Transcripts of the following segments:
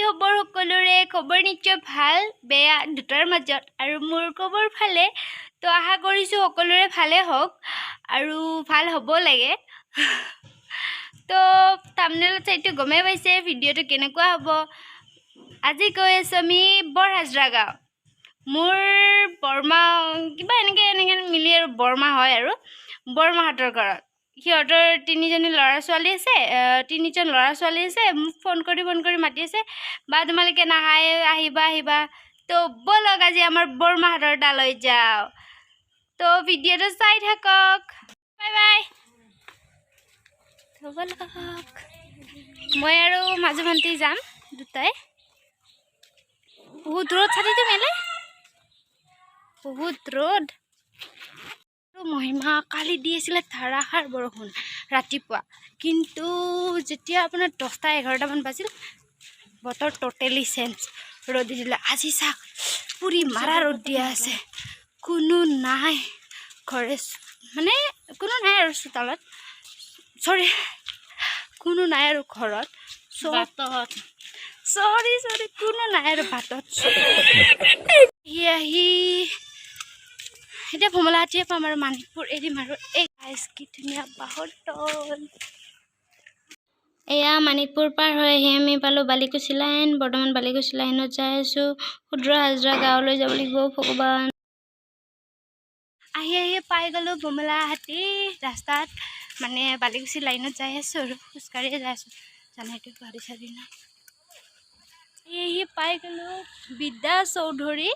খবৰ সকলোৰে খবৰ নিশ্চয় ভাল বেয়া দুটাৰ মাজত আৰু মোৰ খবৰ ভালে তো আশা কৰিছোঁ সকলোৰে ভালে হওক আৰু ভাল হ'ব লাগে তো থাম্বনেলত চাইটো গমে পাইছে ভিডিঅ'টো কেনেকুৱা হ'ব আজি গৈ আছোঁ আমি বৰহাজৰা গাঁও মোৰ বৰমা কিবা এনেকৈ মিলি আৰু বৰমা হয় আৰু বৰমাহঁতৰ ঘৰত সিহঁতৰ তিনিজনী ল'ৰা ছোৱালী আছে তিনিজন ল'ৰা ছোৱালী আছে মোক ফোন কৰি মাতি আছে বা তোমালোকে নাহাই আহিবা তো বলক আজি আমাৰ বৰমাহঁতৰ তালৈ যাওঁ তো ভিডিঅ'টো চাই থাকক বাই বাই তো বলক মই আৰু মাজু ভণ্টি যাম দুটাই বহুত দূৰত ছাতিটো মেলে বহুত ৰ'দ মহিমা কালি দি আছিলে ধাৰাসাৰ বৰষুণ ৰাতিপুৱা কিন্তু যেতিয়া আপোনাৰ 10টা 11টামান বাজিল বতৰ টোটেলি চেঞ্জ ৰ'দ দিলে আজি চাওক পুৰি মাৰা ৰ'দ দিয়া আছে কোনো নাই ঘৰে মানে কোনো নাই আৰু চোতালত চৰি কোনো নাই আৰু ঘৰত চৰি কোনো নাই আৰু ভাতত আহি এতিয়া ভমলাহাটিয়ে পাম আৰু মানিকপুৰ এৰিম আৰু এই কি ধুনীয়া বাঁহৰ তল এয়া মানিকপুৰ পাৰ হৈ আহি আমি পালোঁ বালিকুচি লাইন বৰ্তমান বালিকুচি লাইনত যাই আছোঁ ক্ষুদ্ৰ হাজৰা গাঁৱলৈ যাব লাগিব ভগৱান আহি পাই গ'লোঁ ভমলাহাটি ৰাস্তাত মানে বালিকুচি লাইনত যাই আছোঁ আৰু খোজকাঢ়িয়ে যাই আছোঁ জানাইতো গাড়ী চাড়ী নাই আহি পাই গ'লোঁ বিদ্যা চৌধুৰী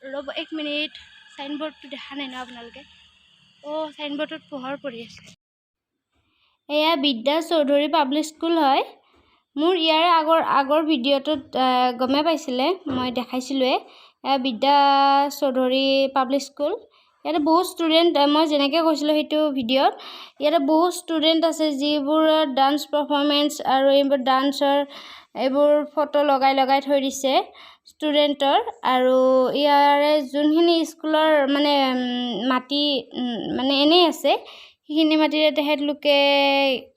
ৰ'ব 1 মিনিট সাইনবোৰ্ডটো দেখা নাই না আপোনালোকে সাইনবোৰ্ডত পোহৰ পৰি আছে এয়া বিদ্যা চৌধুৰী পাব্লিক স্কুল হয় মোৰ ইয়াৰ আগৰ ভিডিঅ'টোত গমে পাইছিলে মই দেখাইছিলোৱে এয়া বিদ্যা চৌধুৰী পাব্লিক স্কুল ইয়াতে বহুত ষ্টুডেণ্ট মই যেনেকৈ কৈছিলোঁ সেইটো ভিডিঅ'ত ইয়াতে বহুত ষ্টুডেণ্ট আছে যিবোৰ ডান্স পাৰফৰ্মেঞ্চ আৰু এইবোৰ ডান্সৰ এইবোৰ ফটো লগাই থৈ দিছে ষ্টুডেণ্টৰ আৰু ইয়াৰে যোনখিনি স্কুলৰ মানে মাটি মানে এনেই আছে সেইখিনি মাটিৰে তেখেতলোকে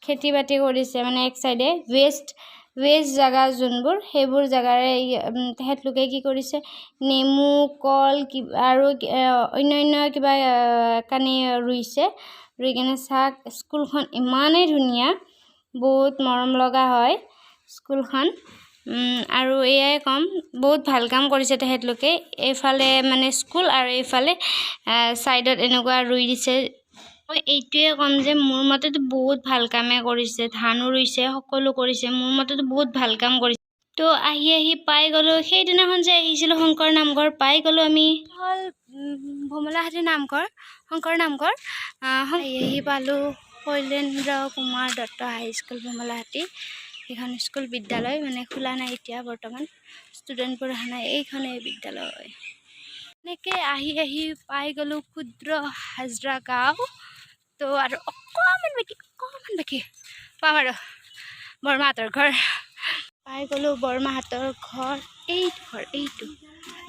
খেতি বাতি কৰিছে মানে এক চাইডে ৱেষ্ট জেগা যোনবোৰ সেইবোৰ জেগাৰে তেখেতলোকে কি কৰিছে নেমু কল আৰু অন্য কিবা কানি ৰুইছে ৰুই কিনে চাওক স্কুলখন ইমানেই ধুনীয়া বহুত মৰম লগা হয় স্কুলখন আৰু এয়াই কম বহুত ভাল কাম কৰিছে তেখেতলোকে এইফালে মানে স্কুল আৰু এইফালে সাইডত এনেকুৱা ৰুই দিছে মই এইটোৱে কম যে মোৰ মতেতো বহুত ভাল কামে কৰিছে ধানো ৰুইছে সকলো কৰিছে মোৰ মতেতো বহুত ভাল কাম কৰিছে তো আহি পাই গ'লোঁ সেইদিনাখন যে আহিছিলোঁ শংকৰ নামঘৰ পাই গ'লোঁ আমি হ'ল ভমলাহাটি নামঘৰ শংকৰ নামঘৰ আহি পালোঁ শৈলেন্দ্ৰ কুমাৰ দত্ত হাইস্কুল ভমলাহাটি এইখন স্কুল বিদ্যালয় মানে খোলা নাই এতিয়া বৰ্তমান ষ্টুডেণ্টবোৰ অহা নাই এইখনেই বিদ্যালয় এনেকৈ আহি পাই গ'লোঁ ক্ষুদ্ৰ হাজৰা গাঁও তো আৰু অকণমান বাকী পাম আৰু বৰমাহঁতৰ ঘৰ পাই গ'লোঁ বৰমাহঁতৰ ঘৰ এইটো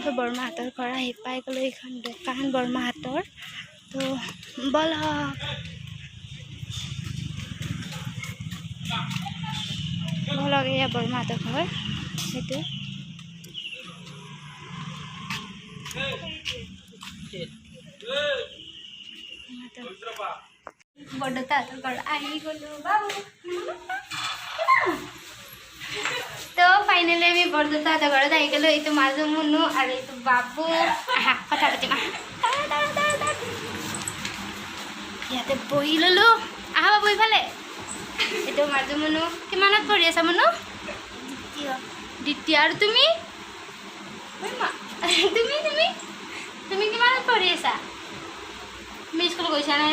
তো বৰমাহঁতৰ ঘৰ আহি পাই গ'লোঁ এইখন দোকান বৰমাহঁতৰ তো বলক এয়া বৰমাহঁতৰ ঘৰ সেইটো বৰদেউতাহঁতৰ ঘৰ আহি গ'লোঁ বাবু তো ফাইনেলি আমি বৰদেউতাহঁতৰ ঘৰত আহি গ'লোঁ এইটো মাজু মুনু আৰু এইটো বাবু আহা কথা পাতিম ইয়াতে বহি ল'লোঁ আহা বাবু ইফালে এইটো মাজু মুনু কিমানত পঢ়ি আছা মুনু দ্বিতীয় আৰু তুমি তুমি কিমানত পঢ়ি আছা তুমি স্কুল গৈছা নাই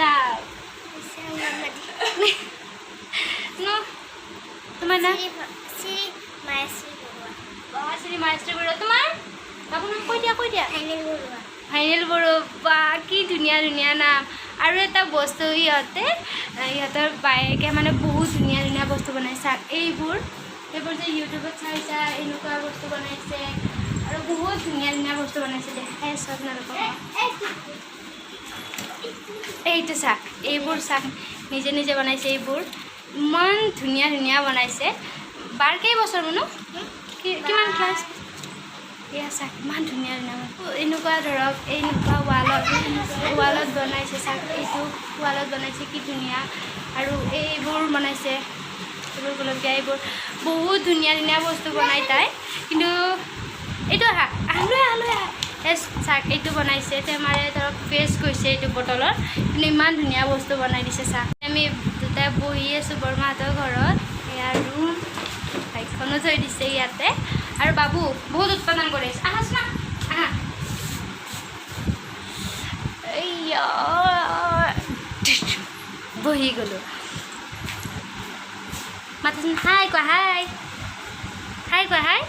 তোমাৰ নাম শ্ৰী মায়েশ্ৰী বৰুৱা তোমাৰ বাবু নাম কৈ দিয়া ফাইনেল বৰুৱা বা কি ধুনীয়া নাম আৰু এটা বস্তু ইহঁতৰ বায়েকে মানে বহুত ধুনীয়া বস্তু বনাইছে এইবোৰ যে ইউটিউবত চাইছা এনেকুৱা বস্তু বনাইছে আৰু বহুত ধুনীয়া বস্তু বনাইছে দেখাই আছোঁ আপোনালোকক এইটো চাওক এইবোৰ চাওক নিজে বনাইছে এইবোৰ ইমান ধুনীয়া বনাইছে বাৰ কেই বছৰ মানো কিমান ক্লাছ এয়া চাওক ইমান ধুনীয়া ধুনীয়া এনেকুৱা ধৰক এনেকুৱা ৱালত বনাইছে চাওক এইটো ৱালত বনাইছে কি ধুনীয়া আৰু এইবোৰ বনাইছে এইবোৰ গোলপীয়া এইবোৰ বহুত ধুনীয়া ধুনীয়া বস্তু বনাই তাই কিন্তু এইটো আহলৈ চাওক এইটো বনাইছে তেমাৰে ধৰক ফেচ গৈছে এইটো বটলৰ কিন্তু ইমান ধুনীয়া বস্তু বনাই দিছে চাওক আমি দুটাই বহি আছোঁ বৰমাহঁতৰ ঘৰত এয়া ৰুম বাইকখনো থৈ দিছে ইয়াতে আৰু বাবু বহুত উৎপাদন কৰি আছে আহাচ না আহা এইয়া বহি গ'লোঁ মাতচোন হাই কোৱা হাই হাই কোৱা হাই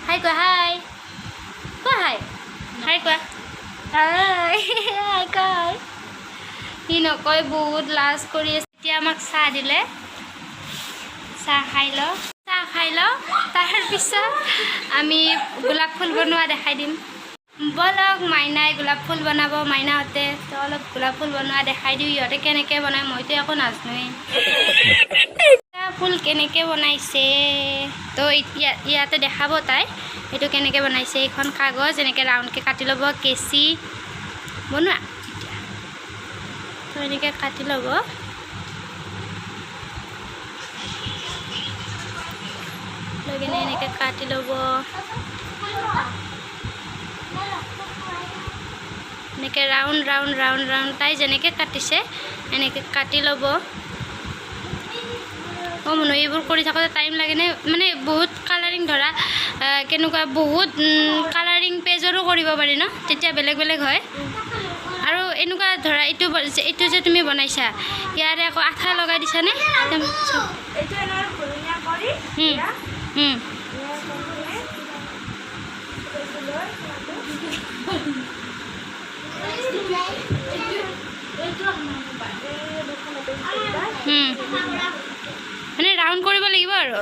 হাই কোৱা হাই কোৱা হাই হাই কোৱা হাই হাই কয় সি নকয় বহুত লাজ কৰি আছে এতিয়া আমাক চাহ দিলে চাহ খাই লওঁ তাৰপিছত আমি গোলাপ ফুল বনোৱা দেখাই দিম বলক মাইনাই গোলাপ ফুল বনাব মাইনাহঁতে তো অলপ গোলাপ ফুল বনোৱা দেখাই দিওঁ ইহঁতে কেনেকৈ বনায় মইতো একো নাজানোৱেই ফুল কেনেকৈ বনাইছে তো ইয়াতে দেখাব তাই এইটো কেনেকৈ বনাইছে এইখন কাগজ এনেকৈ ৰাউণ্ডকৈ কাটি ল'ব কেঁচি বনোৱা তো এনেকৈ কাটি ল'ব লৈ কিনে এনেকৈ কাটি ল'ব এনেকৈ ৰাউণ্ড ৰাউণ্ড ৰাউণ্ড ৰাউণ্ড তাই যেনেকৈ কাটিছে এনেকৈ কাটি ল'ব অঁ মানুহ এইবোৰ কৰি থাকোঁতে টাইম লাগেনে মানে বহুত কালাৰিং ধৰা কেনেকুৱা বহুত কালাৰিং পেজৰো কৰিব পাৰি ন তেতিয়া বেলেগ বেলেগ হয় আৰু এনেকুৱা ধৰা এইটো যে তুমি বনাইছা ইয়াৰে আকৌ আঠা লগাই দিছানে মানে ৰাউণ্ড কৰিব লাগিব আৰু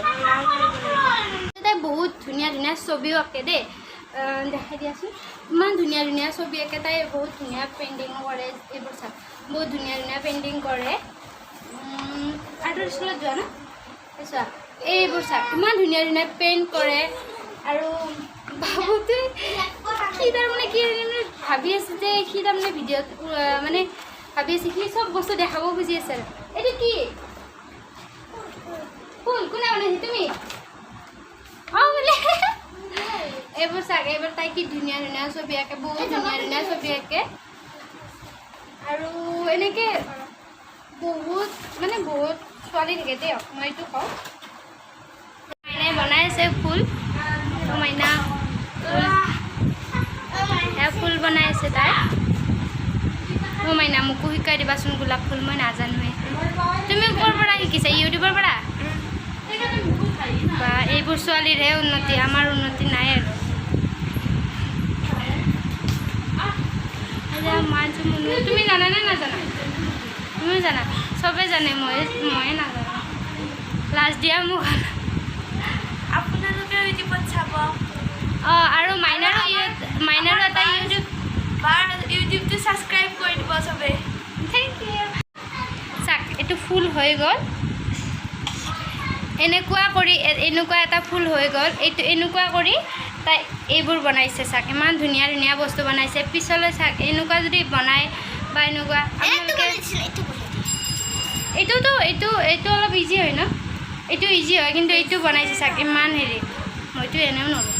তাই বহুত ধুনীয়া ধুনীয়া ছবিও আঁকে দেই দেখাই দিয়াচোন ইমান ধুনীয়া ধুনীয়া ছবি আঁকে তাই বহুত ধুনীয়া পেইণ্টিং কৰে এইবোৰ চাওক বহুত ধুনীয়া ধুনীয়া পেইণ্টিং কৰে আৰ্টৰ স্কুলত যোৱা ন চোৱা এইবোৰ চাওক ইমান ধুনীয়া ধুনীয়া পেইণ্ট কৰে আৰু বাবুতে সি তাৰমানে কি ভাবি আছে যে সি তাৰমানে ভিডিঅ'ত মানে ভাবি আছে সি চব বস্তু দেখাব খুজি আছে এইটো কি ফুল কোনে বনাইছে তুমি অঁ বোলে এইবোৰ চাওক এইবোৰ তাই কি ধুনীয়া ধুনীয়া ছবি আঁকে বহুত ধুনীয়া ধুনীয়া ছবি আঁকে আৰু এনেকৈ বহুত মানে বহুত ছোৱালী থাকে দেই মই এইটো কওঁ মাইনাই বনাই আছে ফুল মাইনা ফুল বনাই আছে তাই অঁ মাইনা মোকো শিকাই দিবাচোন গোলাপ ফুল মই নাজানোৱে তুমি ক'ৰ পৰা শিকিছা ইউটিউবৰ পৰা বা এইবোৰ ছোৱালীৰহে উন্নতি আমাৰ উন্নতি নাই আৰু মানছো মনো তুমি জানানে নাজানা তুমি জানা চবে জানে ময়ে নাজানো লাজ দিয়া মোক আপোনালোকে ইউটিউবত চাব অঁ আৰু মাইনাৰো এটা ইউটিউবটো ছাবস্ক্ৰাইব কৰি দিব চবে থেংক ইউ চাওক এইটো ফুল হৈ গ'ল এনেকুৱা এটা ফুল হৈ গ'ল এইটো এনেকুৱা কৰি তাই এইবোৰ বনাইছে চাওক ইমান ধুনীয়া ধুনীয়া বস্তু বনাইছে পিছলৈ চাওক এনেকুৱা যদি বনায় বা এনেকুৱা এইটো অলপ ইজি হয় ন এইটো ইজি হয় কিন্তু এইটো বনাইছে চাওক ইমান হেৰি মইতো এনেও নৰোঁ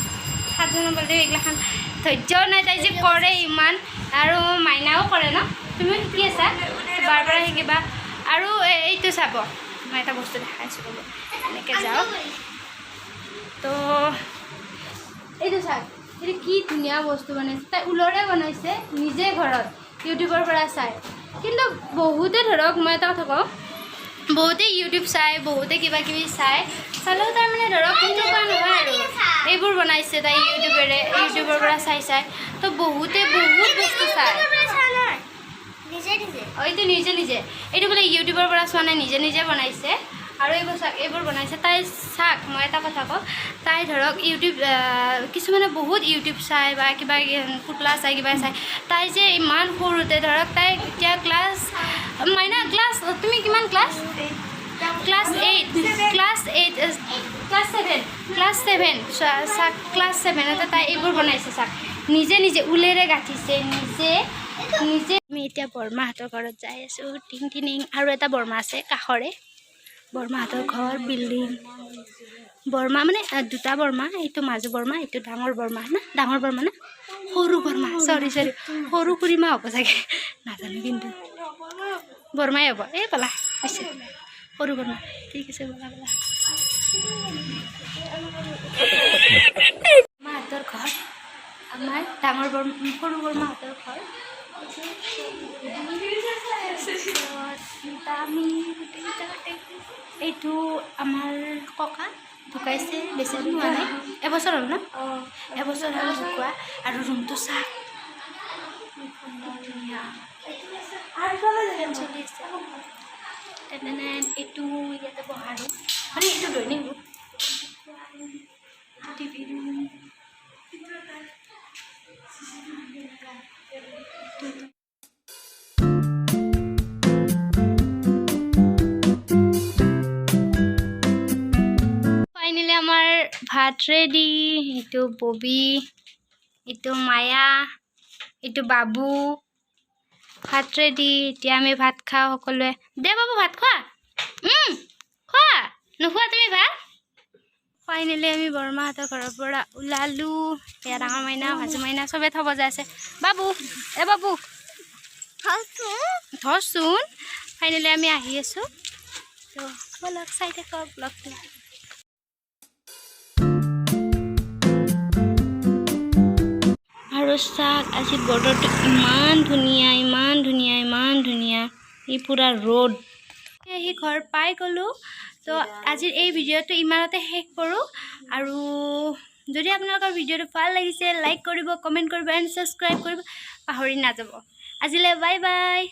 সাতজনৰ বলতে এইগিলাখান ধৈৰ্যও নাই তাই যে কৰে ইমান আৰু মাইনাও কৰে ন তুমি শিকি আছা বাৰ পৰা শিকিবা আৰু এইটো চাব মই এটা বস্তু দেখাইছোঁ ৰ'ব এনেকৈ যাওক তো এইটো চাওক এইটো কি ধুনীয়া বস্তু বনাইছে তাই ঊলৰে বনাইছে নিজে ঘৰত ইউটিউবৰ পৰা চাই কিন্তু বহুতে ধৰক মই এটা কথা কওঁ বহুতে ইউটিউব চাই বহুতে কিবা কিবি চালেও তাৰমানে ধৰক সেনেকুৱা নহয় আৰু এইবোৰ বনাইছে তাই ইউটিউবৰ পৰা চাই তো বহুতে বহুত বস্তু চায় এইটো নিজে এইটো বোলে ইউটিউবৰ পৰা চোৱা নাই নিজে বনাইছে আৰু এইবোৰ বনাইছে তাই চাওক মই এটা কথা কওঁ তাই ধৰক ইউটিউব কিছুমানে বহুত ইউটিউব চাই বা কিবা পুতলা চাই কিবা চাই তাই যে ইমান সৰুতে ধৰক তাই এতিয়া মাইনা ক্লাছ তুমি কিমান ক্লাছ ক্লাছ 8 ক্লাছ 7 ক্লাছ 7 তাই এইবোৰ বনাইছে চাক নিজে নিজে উলেৰে গাঁঠিছে নিজে নিজে আমি এতিয়া বৰমাহঁতৰ ঘৰত যাই আছোঁ টিং আৰু এটা বৰমা আছে কাষৰে বৰমাহঁতৰ ঘৰ বিল্ডিং বৰমা মানে দুটা বৰমা এইটো মাজু বৰমা এইটো ডাঙৰ বৰমা না সৰু বৰমা সৰি সৰু খুৰীমা হ'ব চাগে নাজানো কিন্তু বৰমাই হ'ব এই পালা হৈছে সৰু বৰমা ঠিক আছে বলা মাহঁতৰ ঘৰ আমাৰ ডাঙৰ সৰু বৰমাহঁতৰ ঘৰ আমি এইটো আমাৰ ককা ঢুকাইছে বেছি দিন হোৱা নাই এবছৰ হ'ল ন এবছৰ হ'ল ঢুকুৱা আৰু ৰুমটো চাহ ধুনীয়া চলি আছে তেনে এইটো ইয়াতে বহা ৰুম মানে এইটো drawing room TV room finally আমাৰ ভাত ৰেডি এইটো ববি এইটো মায়া এইটো বাবু ভাত ৰেডি এতিয়া আমি ভাত খাওঁ সকলোৱে দে বাবু ভাত খোৱা খোৱা নোখোৱা তুমি ভাত ফাইনেলি আমি বৰমাহঁতৰ ঘৰৰ পৰা ওলালোঁ এয়া ডাঙৰ মাইনা ভাজু মাইনা চবে থ'ব যায় আছে বাবু বাবু ধৰচোন ফাইনেলি আমি আহি আছোঁ তো ব'লক চাই থাকক ব্লগটো আৰু চাওক আজি বতৰটো ইমান ধুনীয়া ই পুৰা ৰ'দ আহি ঘৰ পাই গ'লোঁ তো আজিৰ এই ভিডিঅ'টো ইমানতে শেষ কৰোঁ আৰু যদি আপোনালোকৰ ভিডিঅ'টো ভাল লাগিছে লাইক কৰিব কমেণ্ট কৰিব এণ্ড ছাবস্ক্ৰাইব কৰিব পাহৰি নাযাব আজিলৈ বাই বাই